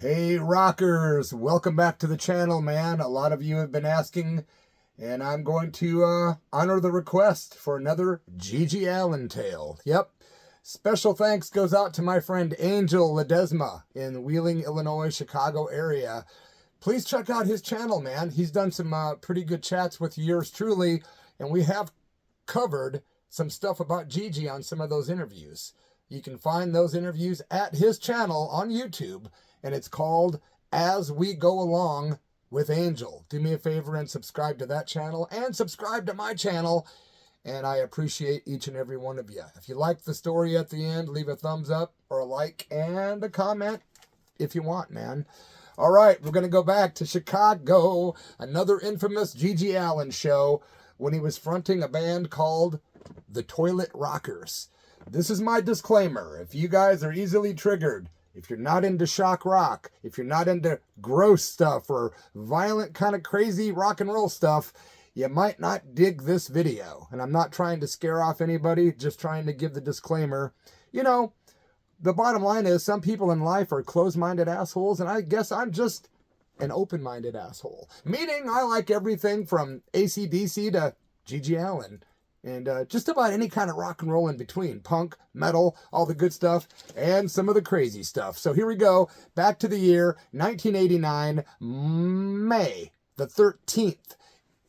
Hey rockers, welcome back to the channel, man. A lot of you have been asking, and I'm going to honor the request for another Gigi Allen tale. Yep. Special thanks goes out to my friend Angel Ledesma in Wheeling, Illinois, Chicago area. Please check out his channel, man. He's done some pretty good chats with yours truly, and we have covered some stuff about Gigi on some of those interviews. You can find those interviews at his channel on YouTube, and it's called As We Go Along with Angel. Do me a favor and subscribe to that channel and subscribe to my channel, and I appreciate each and every one of you. If you like the story at the end, leave a thumbs up or a like and a comment if you want, man. All right, we're going to go back to Chicago, another infamous Gigi Allen show when he was fronting a band called The Toilet Rockers. This is my disclaimer. If you guys are easily triggered, if you're not into shock rock, if you're not into gross stuff or violent kind of crazy rock and roll stuff, you might not dig this video. And I'm not trying to scare off anybody, just trying to give the disclaimer. You know, the bottom line is some people in life are closed-minded assholes, and I guess I'm just an open-minded asshole. Meaning I like everything from AC/DC to Gigi Allen. And just about any kind of rock and roll in between. Punk, metal, all the good stuff, and some of the crazy stuff. So here we go. Back to the year 1989, May the 13th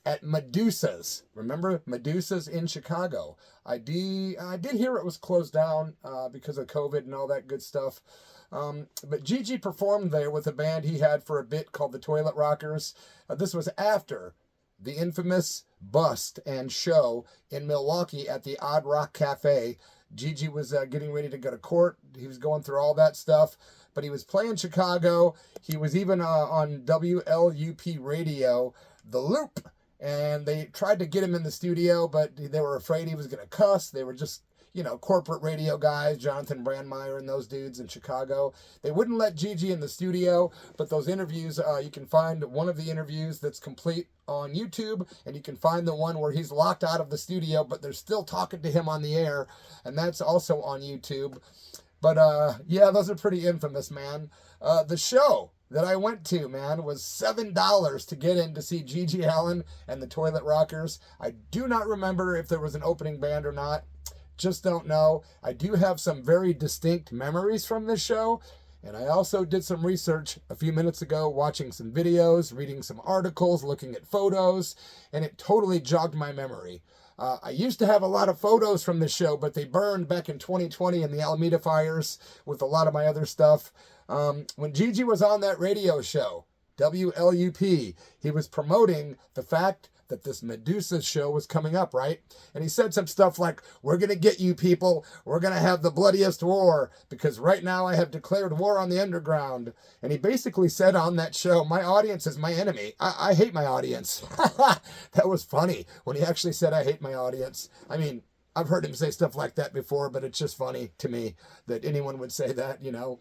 at Medusas. Remember Medusas in Chicago? I did hear it was closed down because of COVID and all that good stuff. But Gigi performed there with a band he had for a bit called the Toilet Rockers. This was after the infamous bust and show in Milwaukee at the Odd Rock Cafe. Gigi was getting ready to go to court. He was going through all that stuff, but he was playing Chicago. He was even on WLUP radio, The Loop, and they tried to get him in the studio, but they were afraid he was going to cuss. They were just, you know, corporate radio guys, Jonathan Brandmeier and those dudes in Chicago. They wouldn't let Gigi in the studio, but those interviews, you can find one of the interviews that's complete on YouTube, and you can find the one where he's locked out of the studio, but they're still talking to him on the air, and that's also on YouTube. But, yeah, those are pretty infamous, man. The show that I went to, man, was $7 to get in to see Gigi Allen and the Toilet Rockers. I do not remember if there was an opening band or not. Just don't know. I do have some very distinct memories from this show, and I also did some research a few minutes ago, watching some videos, reading some articles, looking at photos, and it totally jogged my memory. I used to have a lot of photos from this show, but they burned back in 2020 in the Alameda fires with a lot of my other stuff. When Gigi was on that radio show, WLUP, he was promoting the fact that this Medusa show was coming up, right? And he said some stuff like, we're going to get you people. We're going to have the bloodiest war because right now I have declared war on the underground. And he basically said on that show, my audience is my enemy. I hate my audience. That was funny when he actually said, I hate my audience. I mean, I've heard him say stuff like that before, but it's just funny to me that anyone would say that, you know.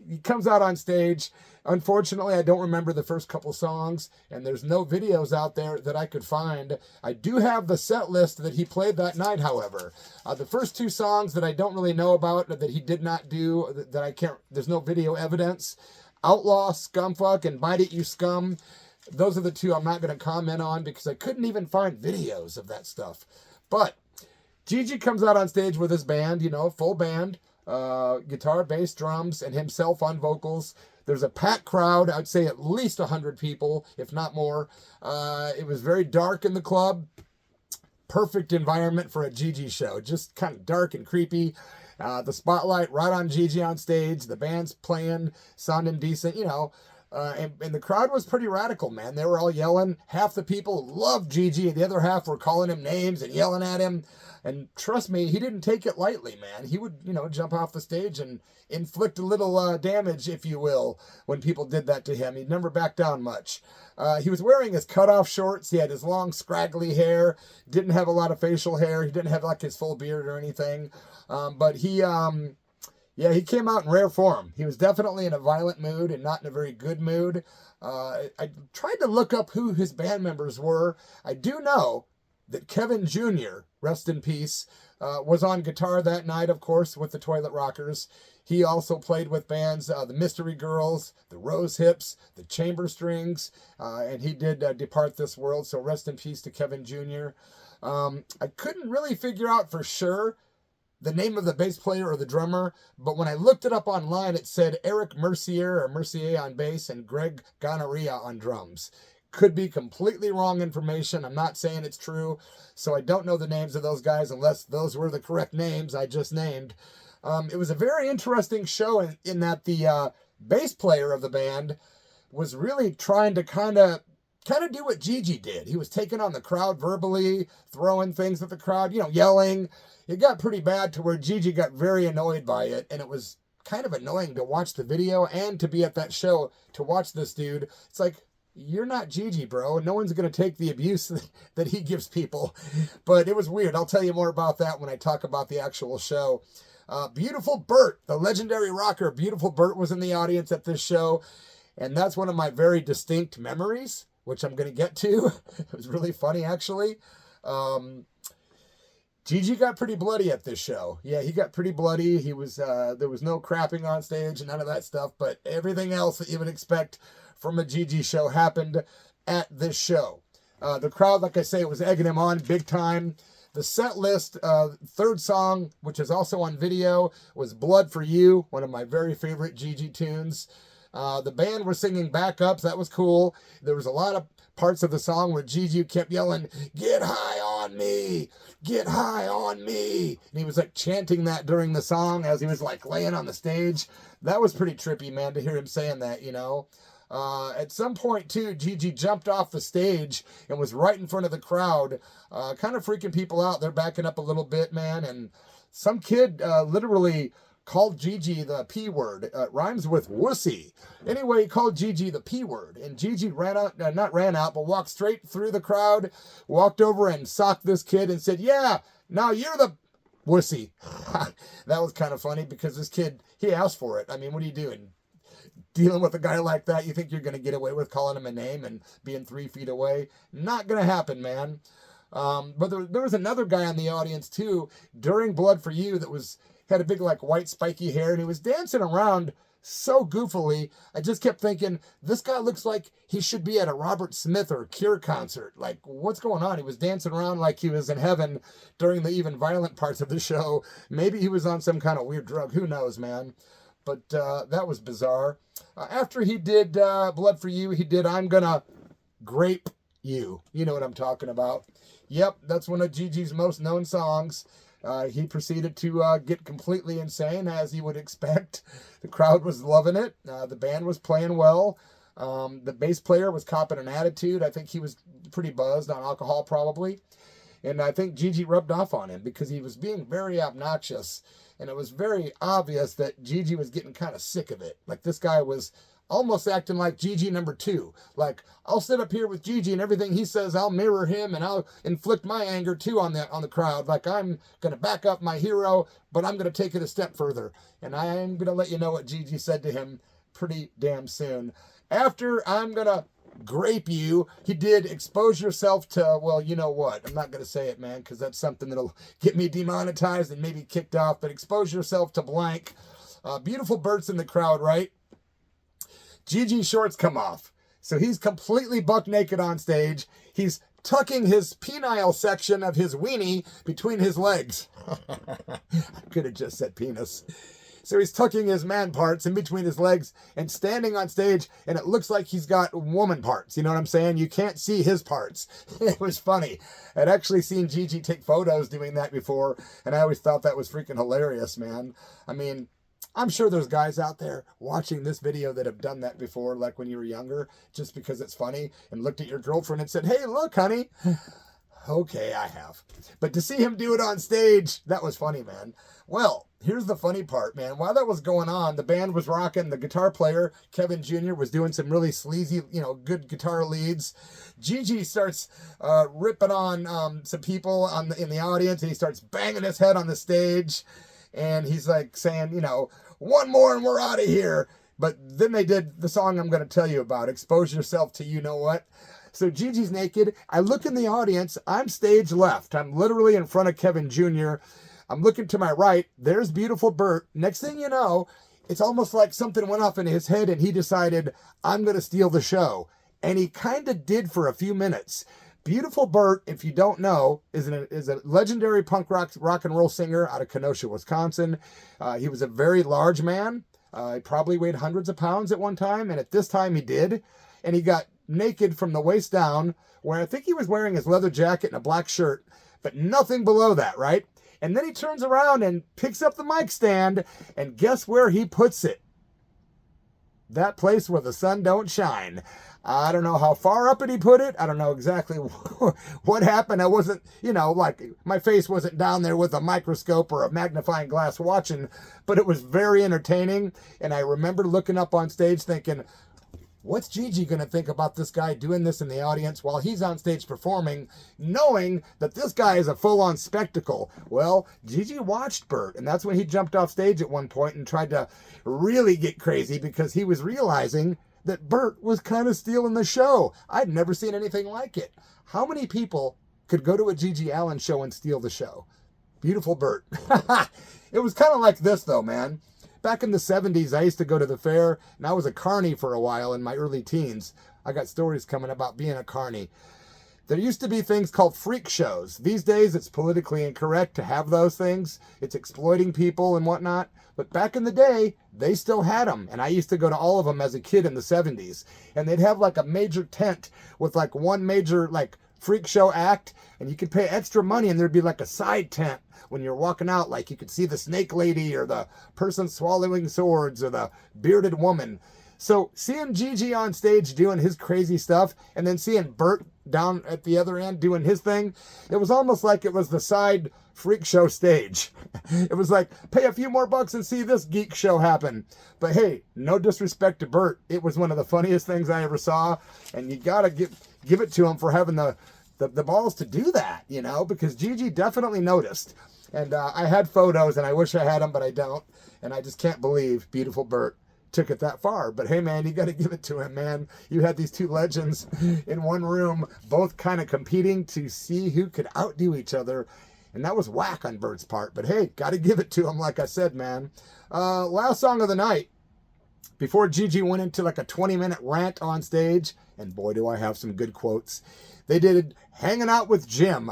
He comes out on stage. Unfortunately, I don't remember the first couple songs, and there's no videos out there that I could find. I do have the set list that he played that night, however. The first two songs that I don't really know about, that he did not do, that I can't, there's no video evidence, Outlaw, Scumfuck, and Bite It You Scum. Those are the two I'm not going to comment on because I couldn't even find videos of that stuff. But Gigi comes out on stage with his band, you know, full band, guitar, bass, drums, and himself on vocals. There's a packed crowd. I'd say at least 100 people, if not more. It was very dark in the club. Perfect environment for a Gigi show. Just kind of dark and creepy. The spotlight right on Gigi on stage. The band's playing, sounding decent, you know. And the crowd was pretty radical, man. They were all yelling. Half the people loved Gigi, and the other half were calling him names and yelling at him. And trust me, he didn't take it lightly, man. He would, you know, jump off the stage and inflict a little damage, if you will, when people did that to him. He'd never back down much. He was wearing his cutoff shorts. He had his long, scraggly hair. Didn't have a lot of facial hair. He didn't have, like, his full beard or anything. But he... yeah, he came out in rare form. He was definitely in a violent mood and not in a very good mood. I tried to look up who his band members were. I do know that Kevin Jr., rest in peace, was on guitar that night, of course, with the Toilet Rockers. He also played with bands, the Mystery Girls, the Rose Hips, the Chamber Strings, and he did depart this world, so rest in peace to Kevin Jr. I couldn't really figure out for sure the name of the bass player or the drummer, but when I looked it up online, it said Eric Mercier on bass and Greg Gonorrhea on drums. Could be completely wrong information. I'm not saying it's true, so I don't know the names of those guys unless those were the correct names I just named. It was a very interesting show in that the bass player of the band was really trying to kind of do what Gigi did. He was taking on the crowd verbally, throwing things at the crowd, yelling. It got pretty bad to where Gigi got very annoyed by it, and it was kind of annoying to watch the video and to be at that show to watch this dude. It's like, you're not Gigi, bro. No one's going to take the abuse that he gives people. But it was weird. I'll tell you more about that when I talk about the actual show. Beautiful Bert, the legendary rocker, Beautiful Bert was in the audience at this show. And that's one of my very distinct memories, which I'm going to get to. It was really funny, actually. Gigi got pretty bloody at this show. Yeah, he got pretty bloody. He was there was no crapping on stage and none of that stuff, but everything else that you would expect from a Gigi show happened at this show. The crowd, like I say, was egging him on big time. The set list, third song, which is also on video, was Blood for You, one of my very favorite Gigi tunes. The band were singing backups. That was cool. There was a lot of parts of the song where Gigi kept yelling, "Get high on me, get high on me." And he was like chanting that during the song as he was like laying on the stage. That was pretty trippy, man, to hear him saying that, At some point, too, Gigi jumped off the stage and was right in front of the crowd, kind of freaking people out. They're backing up a little bit, man. And some kid literally called Gigi the P word. It rhymes with wussy. Anyway, he called Gigi the P word. And Gigi but walked straight through the crowd, walked over and socked this kid and said, "Yeah, now you're the wussy." That was kind of funny because this kid, he asked for it. I mean, what are you doing? Dealing with a guy like that, you think you're going to get away with calling him a name and being 3 feet away? Not going to happen, man. But there was another guy in the audience, too, during Blood for You that had a big, like, white spiky hair, and he was dancing around so goofily. I just kept thinking, this guy looks like he should be at a Robert Smith or Cure concert. Like, what's going on? He was dancing around like he was in heaven during the even violent parts of the show. Maybe he was on some kind of weird drug. Who knows, man? But that was bizarre. After he did Blood for You, he did I'm Gonna Grape You. You know what I'm talking about. Yep, that's one of Gigi's most known songs. He proceeded to get completely insane, as you would expect. The crowd was loving it. The band was playing well. The bass player was copping an attitude. I think he was pretty buzzed on alcohol, probably. And I think Gigi rubbed off on him because he was being very obnoxious. And it was very obvious that Gigi was getting kind of sick of it. Like, this guy was almost acting like Gigi number 2. Like, I'll sit up here with Gigi and everything he says, I'll mirror him and I'll inflict my anger too on the crowd. Like, I'm going to back up my hero, but I'm going to take it a step further. And I'm going to let you know what Gigi said to him pretty damn soon. After I'm going to grape you, he did Expose Yourself to, well, you know what? I'm not going to say it, man, because that's something that'll get me demonetized and maybe kicked off. But Expose Yourself to blank. Beautiful Bert's in the crowd, right? Gigi's shorts come off. So he's completely buck naked on stage. He's tucking his penile section of his weenie between his legs. I could have just said penis. So he's tucking his man parts in between his legs and standing on stage, and it looks like he's got woman parts. You know what I'm saying? You can't see his parts. It was funny. I'd actually seen Gigi take photos doing that before, and I always thought that was freaking hilarious, man. I mean, I'm sure there's guys out there watching this video that have done that before, like when you were younger, just because it's funny, and looked at your girlfriend and said, "Hey, look, honey." Okay, I have. But to see him do it on stage, that was funny, man. Well, here's the funny part, man. While that was going on, the band was rocking. The guitar player, Kevin Jr., was doing some really sleazy, good guitar leads. Gigi starts ripping on some people in the audience, and he starts banging his head on the stage. And he's like saying, "One more and we're out of here." But then they did the song I'm going to tell you about, Expose Yourself to You Know What. So Gigi's naked. I look in the audience. I'm stage left. I'm literally in front of Kevin Jr. I'm looking to my right. There's beautiful Bert. Next thing you know, it's almost like something went off in his head and he decided, I'm going to steal the show. And he kind of did for a few minutes. Beautiful Bert, if you don't know, is a legendary punk rock and roll singer out of Kenosha, Wisconsin. He was a very large man. He probably weighed hundreds of pounds at one time, and at this time he did. And he got naked from the waist down, where I think he was wearing his leather jacket and a black shirt, but nothing below that, right? And then he turns around and picks up the mic stand, and guess where he puts it? That place where the sun don't shine. I don't know how far up he put it. I don't know exactly what happened. I wasn't, like my face wasn't down there with a microscope or a magnifying glass watching, but it was very entertaining. And I remember looking up on stage thinking, what's Gigi going to think about this guy doing this in the audience while he's on stage performing, knowing that this guy is a full-on spectacle? Well, Gigi watched Bert, and that's when he jumped off stage at one point and tried to really get crazy because he was realizing that Bert was kind of stealing the show. I'd never seen anything like it. How many people could go to a Gigi Allin show and steal the show? Beautiful Bert. It was kind of like this, though, man. Back in the 70s, I used to go to the fair, and I was a carny for a while in my early teens. I got stories coming about being a carny. There used to be things called freak shows. These days, it's politically incorrect to have those things. It's exploiting people and whatnot. But back in the day, they still had them. And I used to go to all of them as a kid in the 70s. And they'd have like a major tent with like one major like freak show act. And you could pay extra money and there'd be like a side tent when you're walking out. Like you could see the snake lady or the person swallowing swords or the bearded woman. So seeing Gigi on stage doing his crazy stuff and then seeing Bert down at the other end doing his thing, it was almost like it was the side freak show stage. It was like, pay a few more bucks and see this geek show happen. But hey, no disrespect to Bert. It was one of the funniest things I ever saw. And you got to give it to him for having the balls to do that, because Gigi definitely noticed. And I had photos and I wish I had them, but I don't. And I just can't believe beautiful Bert took it that far. But hey, man, you got to give it to him, man. You had these two legends in one room, both kind of competing to see who could outdo each other. And that was whack on Bert's part. But hey, got to give it to him, like I said, man. Last song of the night, before Gigi went into like a 20-minute rant on stage, and boy, do I have some good quotes. They did Hanging Out with Jim,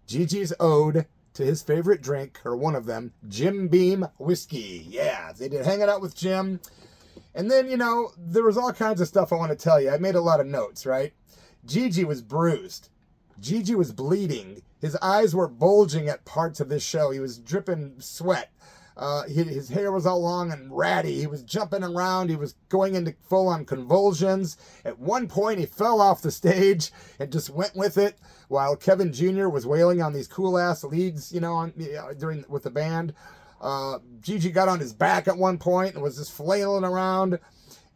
Gigi's ode to his favorite drink, or one of them, Jim Beam whiskey. Yeah, they did Hanging Out with Jim. And then, there was all kinds of stuff I want to tell you. I made a lot of notes, right? Gigi was bruised. Gigi was bleeding. His eyes were bulging at parts of this show. He was dripping sweat. His hair was all long and ratty. He was jumping around. He was going into full-on convulsions. At one point, he fell off the stage and just went with it while Kevin Jr. was wailing on these cool-ass leads, with the band. Gigi got on his back at one point and was just flailing around.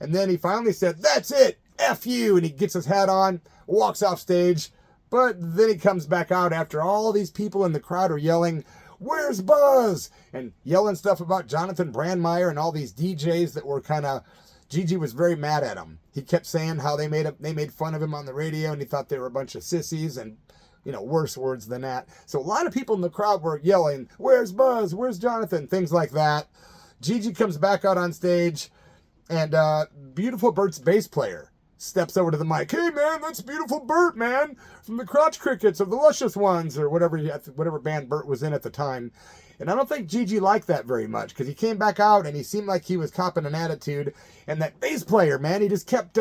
And then he finally said, "That's it, F you," and he gets his hat on, walks off stage. But then he comes back out after all these people in the crowd are yelling, "Where's Buzz?" and yelling stuff about Jonathan Brandmeier and all these DJs that were kind of, Gigi was very mad at him. He kept saying how they made fun of him on the radio and he thought they were a bunch of sissies and, worse words than that. So a lot of people in the crowd were yelling, "Where's Buzz? Where's Jonathan?" Things like that. Gigi comes back out on stage and beautiful Bert's bass player steps over to the mic. "Hey, man, that's beautiful Bert, man, from the Crotch Crickets or the Luscious Ones," or whatever band Bert was in at the time. And I don't think Gigi liked that very much because he came back out and he seemed like he was copping an attitude. And that bass player, man, he just kept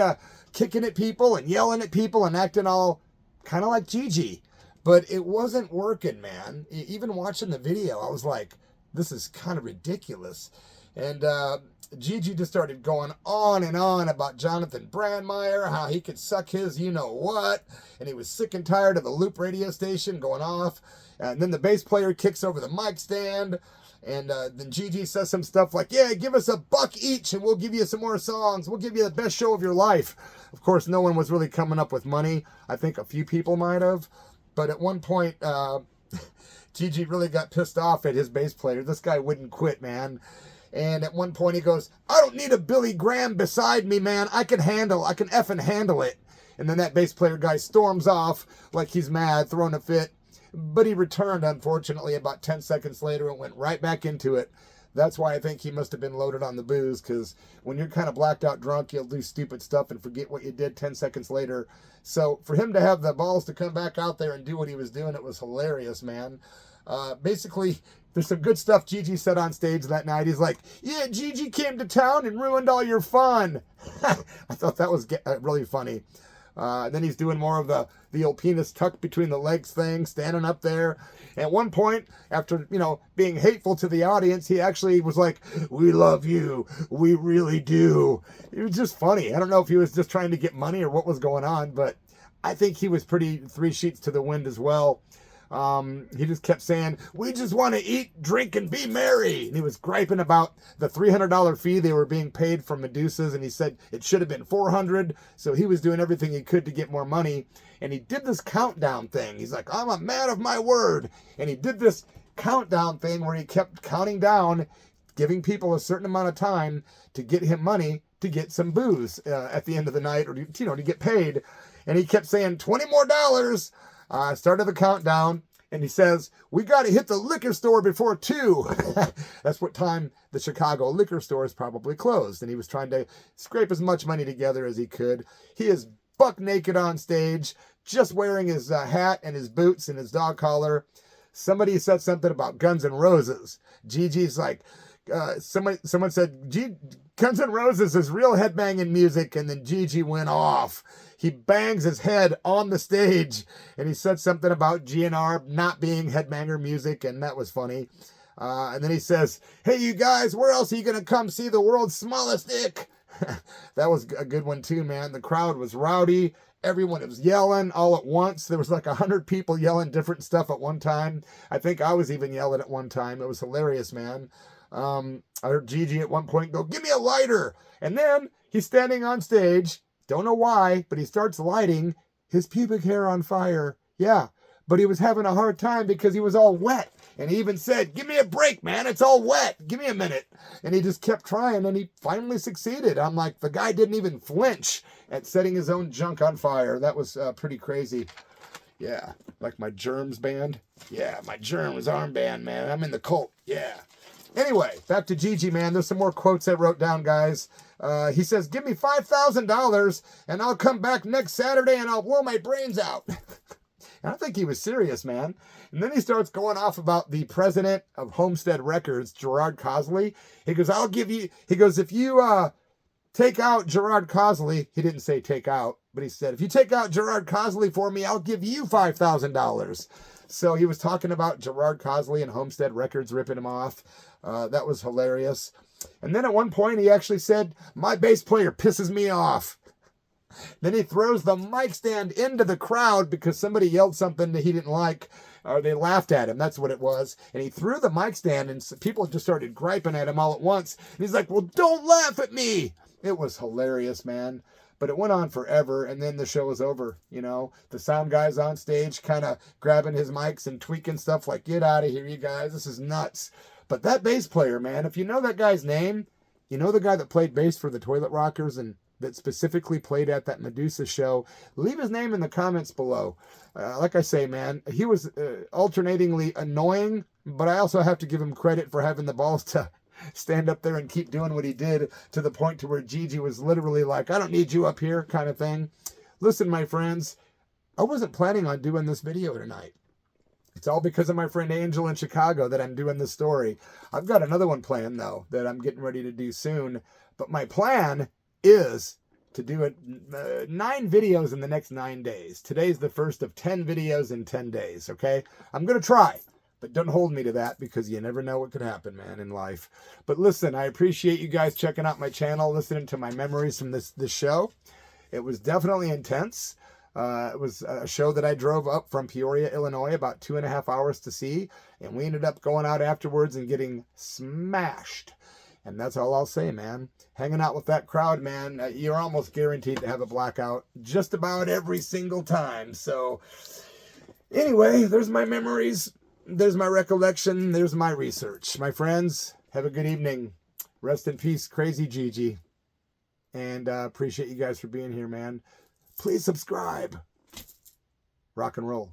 kicking at people and yelling at people and acting all kind of like Gigi. But it wasn't working, man. Even watching the video, I was like, this is kind of ridiculous. And Gigi just started going on and on about Jonathan Brandmeier, how he could suck his you-know-what, and he was sick and tired of the Loop radio station going off. And then the bass player kicks over the mic stand, and then Gigi says some stuff like, "Yeah, give us $1 each, and we'll give you some more songs. We'll give you the best show of your life." Of course, no one was really coming up with money. I think a few people might have. But at one point, Gigi really got pissed off at his bass player. This guy wouldn't quit, man. And at one point he goes, "I don't need a Billy Graham beside me, man. I can effing handle it." And then that bass player guy storms off like he's mad, throwing a fit. but he returned, unfortunately, about 10 seconds later and went right back into it. That's why I think he must have been loaded on the booze, because when you're kind of blacked out drunk, you'll do stupid stuff and forget what you did 10 seconds later. So for him to have the balls to come back out there and do what he was doing, it was hilarious, man. Basically, there's some good stuff Gigi said on stage that night. He's like, yeah, Gigi came to town and ruined all your fun. I thought that was really funny. Then he's doing more of the old penis tucked between the legs thing, standing up there. At one point, after, being hateful to the audience, he actually was like, we love you. We really do. It was just funny. I don't know if he was just trying to get money or what was going on, but I think he was pretty 3 sheets to the wind as well. He just kept saying, we just want to eat, drink, and be merry. And he was griping about the $300 fee they were being paid from Medusas, and he said it should have been $400. So he was doing everything he could to get more money. And he did this countdown thing. He's like, I'm a man of my word. And he did this countdown thing where he kept counting down, giving people a certain amount of time to get him money to get some booze at the end of the night, or to get paid. And he kept saying, $20 more. Started the countdown, and he says, we got to hit the liquor store before 2. That's what time the Chicago liquor stores probably closed, and he was trying to scrape as much money together as he could. He is buck naked on stage, just wearing his hat and his boots and his dog collar. Somebody said something about Guns N' Roses. Gigi's like, someone said, Guns N' Roses is real headbanging music, and then Gigi went off. He bangs his head on the stage, and he said something about GNR not being headbanger music, and that was funny. And then he says, hey, you guys, where else are you going to come see the world's smallest dick? That was a good one too, man. The crowd was rowdy. Everyone was yelling all at once. There was like 100 people yelling different stuff at one time. I think I was even yelling at one time. It was hilarious, man. I heard Gigi at one point go, give me a lighter. And then he's standing on stage. Don't know why, but he starts lighting his pubic hair on fire. Yeah, but he was having a hard time because he was all wet. And he even said, give me a break, man. It's all wet. Give me a minute. And he just kept trying, and he finally succeeded. I'm like, the guy didn't even flinch at setting his own junk on fire. That was pretty crazy. Yeah, like my Germs band. Yeah, my Germs armband, man. I'm in the cult. Yeah. Anyway, back to Gigi, man. There's some more quotes I wrote down, guys. He says, give me $5,000 and I'll come back next Saturday and I'll blow my brains out. And I think he was serious, man. And then he starts going off about the president of Homestead Records, Gerard Cosley. He goes, if you take out Gerard Cosley, he didn't say take out, but he said, if you take out Gerard Cosley for me, I'll give you $5,000. So he was talking about Gerard Cosley and Homestead Records ripping him off. That was hilarious. And then at one point he actually said, my bass player pisses me off. Then he throws the mic stand into the crowd because somebody yelled something that he didn't like, or they laughed at him. That's what it was. And he threw the mic stand, and people just started griping at him all at once. And he's like, well, don't laugh at me. It was hilarious, man. But it went on forever, and then the show was over, The sound guy's on stage kind of grabbing his mics and tweaking stuff like, get out of here, you guys. This is nuts. But that bass player, man, if you know that guy's name, the guy that played bass for the Toilet Rockers and that specifically played at that Medusa show, leave his name in the comments below. Like I say, man, he was alternatingly annoying, but I also have to give him credit for having the balls to stand up there and keep doing what he did, to the point to where Gigi was literally like, I don't need you up here kind of thing. Listen, my friends, I wasn't planning on doing this video tonight. It's all because of my friend Angel in Chicago that I'm doing this story. I've got another one planned, though, that I'm getting ready to do soon. But my plan is to do 9 videos in the next 9 days. Today's the first of 10 videos in 10 days, okay? I'm going to try, but don't hold me to that because you never know what could happen, man, in life. But listen, I appreciate you guys checking out my channel, listening to my memories from this show. It was definitely intense. It was a show that I drove up from Peoria, Illinois, about 2.5 hours to see, and we ended up going out afterwards and getting smashed. And that's all I'll say, man. Hanging out with that crowd, man, you're almost guaranteed to have a blackout just about every single time. So anyway, there's my memories. There's my recollection. There's my research. My friends, have a good evening. Rest in peace, Crazy Gigi. And appreciate you guys for being here, man. Please subscribe. Rock and roll.